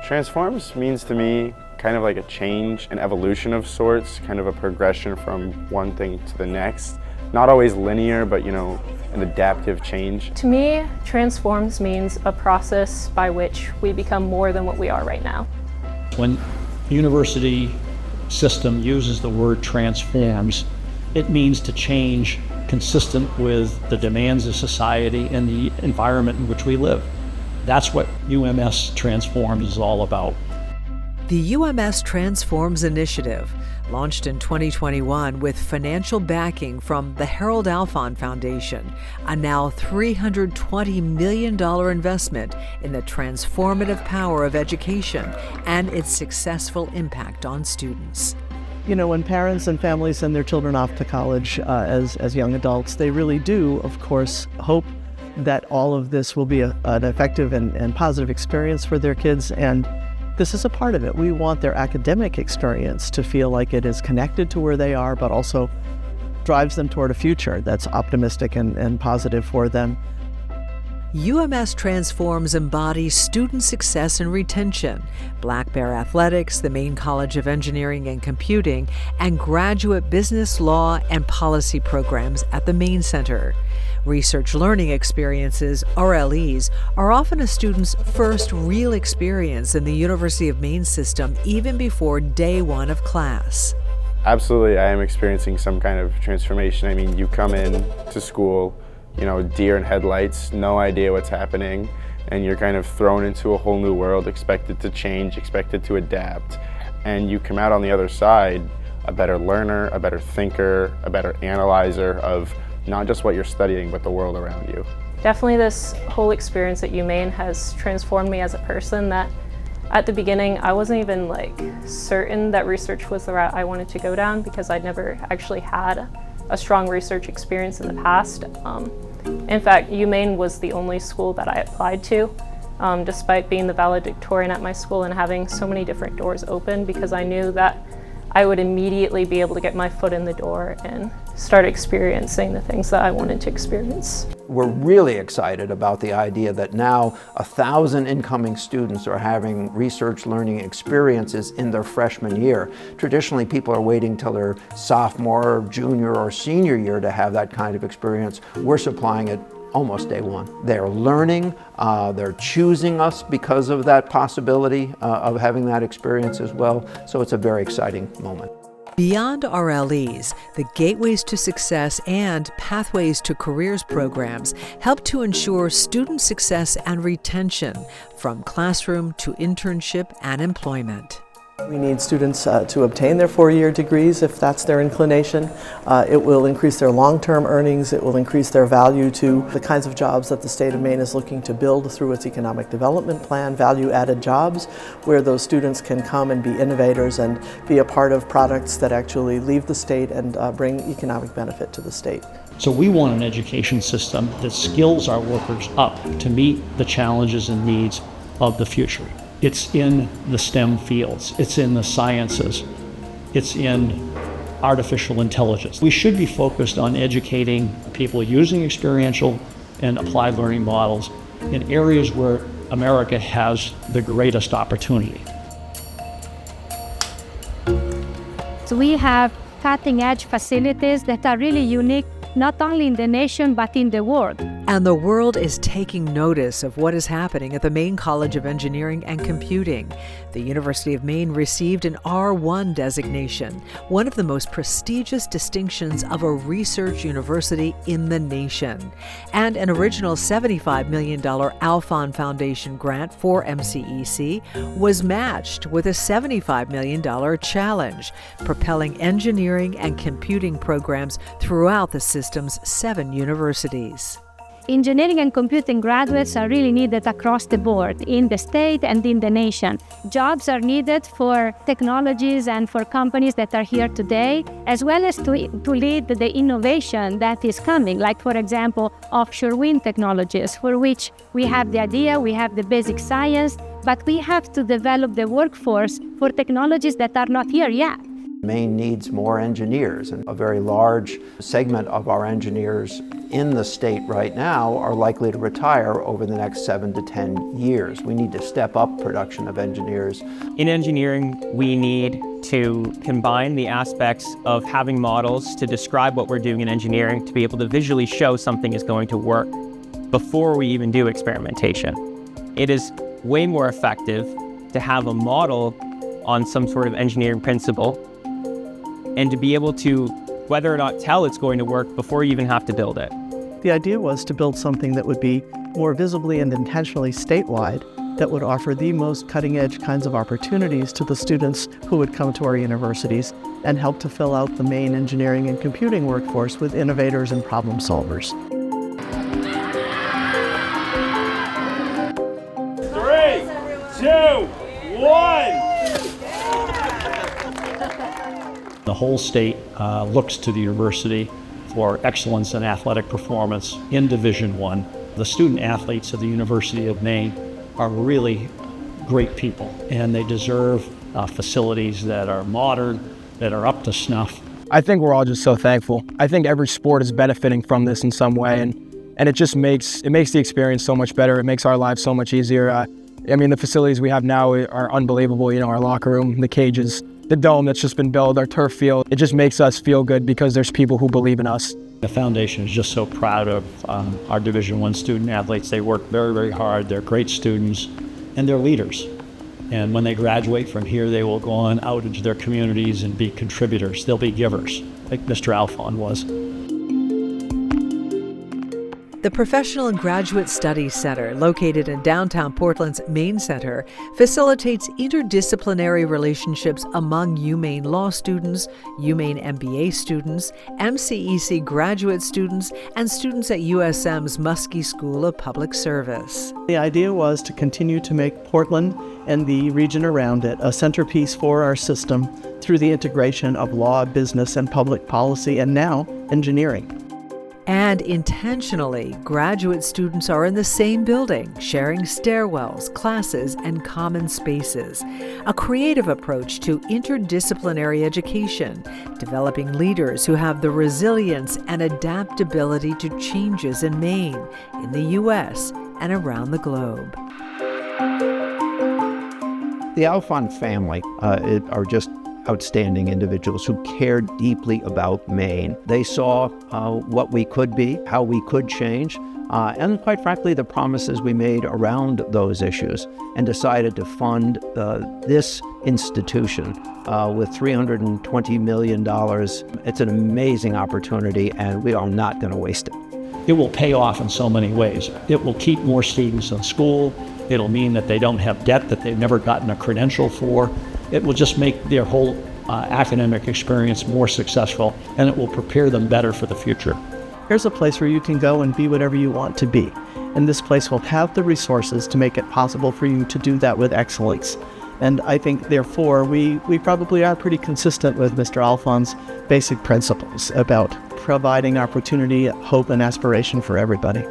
Transforms means to me kind of like a change, an evolution of sorts, kind of a progression from one thing to the next. Not always linear, but an adaptive change. To me, transforms means a process by which we become more than what we are right now. When the university system uses the word transforms, it means to change consistent with the demands of society and the environment in which we live. That's what UMS Transforms is all about. The UMS Transforms initiative, launched in 2021 with financial backing from the Harold Alfond Foundation, a now $320 million investment in the transformative power of education and its successful impact on students. When parents and families send their children off to college as young adults, they really do, of course, hope that all of this will be an effective and positive experience for their kids, and this is a part of it. We want their academic experience to feel like it is connected to where they are, but also drives them toward a future that's optimistic and positive for them. UMS Transforms embodies student success and retention, Black Bear Athletics, the Maine College of Engineering and Computing, and graduate business, law, and policy programs at the Maine Center. Research learning experiences, RLEs, are often a student's first real experience in the University of Maine system, even before day one of class. Absolutely, I am experiencing some kind of transformation. I mean, you come in to school, deer in headlights, no idea what's happening, and you're kind of thrown into a whole new world, expected to change, expected to adapt. And you come out on the other side a better learner, a better thinker, a better analyzer of not just what you're studying, but the world around you. Definitely this whole experience at UMaine has transformed me as a person. That at the beginning, I wasn't even certain that research was the route I wanted to go down because I'd never actually had a strong research experience in the past. In fact, UMaine was the only school that I applied to, despite being the valedictorian at my school and having so many different doors open, because I knew that I would immediately be able to get my foot in the door and start experiencing the things that I wanted to experience. We're really excited about the idea that now 1,000 incoming students are having research learning experiences in their freshman year. Traditionally, people are waiting till their sophomore, junior, or senior year to have that kind of experience. We're supplying it almost day one. They're learning, they're choosing us because of that possibility of having that experience as well. So it's a very exciting moment. Beyond RLEs, the Gateways to Success and Pathways to Careers programs help to ensure student success and retention from classroom to internship and employment. We need students to obtain their four-year degrees if that's their inclination. It will increase their long-term earnings. It will increase their value to the kinds of jobs that the state of Maine is looking to build through its economic development plan, value-added jobs, where those students can come and be innovators and be a part of products that actually leave the state and bring economic benefit to the state. So we want an education system that skills our workers up to meet the challenges and needs of the future. It's in the STEM fields, it's in the sciences, it's in artificial intelligence. We should be focused on educating people using experiential and applied learning models in areas where America has the greatest opportunity. So we have cutting-edge facilities that are really unique, not only in the nation, but in the world. And the world is taking notice of what is happening at the Maine College of Engineering and Computing. The University of Maine received an R1 designation, one of the most prestigious distinctions of a research university in the nation. And an original $75 million Alfond Foundation grant for MCEC was matched with a $75 million challenge, propelling engineering and computing programs throughout the system's 7 universities. Engineering and computing graduates are really needed across the board in the state and in the nation. Jobs are needed for technologies and for companies that are here today, as well as to lead the innovation that is coming, like, for example, offshore wind technologies, for which we have the idea, we have the basic science, but we have to develop the workforce for technologies that are not here yet. Maine needs more engineers, and a very large segment of our engineers in the state right now are likely to retire over the next 7 to 10 years. We need to step up production of engineers. In engineering, we need to combine the aspects of having models to describe what we're doing in engineering, to be able to visually show something is going to work before we even do experimentation. It is way more effective to have a model on some sort of engineering principle and to be able to, whether or not tell it's going to work before you even have to build it. The idea was to build something that would be more visibly and intentionally statewide, that would offer the most cutting-edge kinds of opportunities to the students who would come to our universities and help to fill out the Maine engineering and computing workforce with innovators and problem solvers. 3, 2, 1. The whole state looks to the university for excellence in athletic performance in Division I. The student athletes of the University of Maine are really great people, and they deserve facilities that are modern, that are up to snuff. I think we're all just so thankful. I think every sport is benefiting from this in some way, and it just makes the experience so much better. It makes our lives so much easier. I mean, the facilities we have now are unbelievable. You know, our locker room, the cages, the dome that's just been built, our turf field. It just makes us feel good because there's people who believe in us. The foundation is just so proud of our Division I student athletes. They work very, very hard. They're great students, and they're leaders. And when they graduate from here, they will go on out into their communities and be contributors. They'll be givers, like Mr. Alphon was. The Professional and Graduate Studies Center, located in downtown Portland's Maine Center, facilitates interdisciplinary relationships among UMaine law students, UMaine MBA students, MCEC graduate students, and students at USM's Muskie School of Public Service. The idea was to continue to make Portland and the region around it a centerpiece for our system through the integration of law, business, and public policy, and now engineering. And intentionally, graduate students are in the same building, sharing stairwells, classes, and common spaces. A creative approach to interdisciplinary education, developing leaders who have the resilience and adaptability to changes in Maine, in the U.S., and around the globe. The Alphon family are just outstanding individuals who cared deeply about Maine. They saw what we could be, how we could change, and quite frankly, the promises we made around those issues, and decided to fund this institution with $320 million. It's an amazing opportunity, and we are not going to waste it. It will pay off in so many ways. It will keep more students in school. It'll mean that they don't have debt that they've never gotten a credential for. It will just make their whole academic experience more successful, and it will prepare them better for the future. Here's a place where you can go and be whatever you want to be. And this place will have the resources to make it possible for you to do that with excellence. And I think, therefore, we probably are pretty consistent with Mr. Alphon's basic principles about providing opportunity, hope, and aspiration for everybody.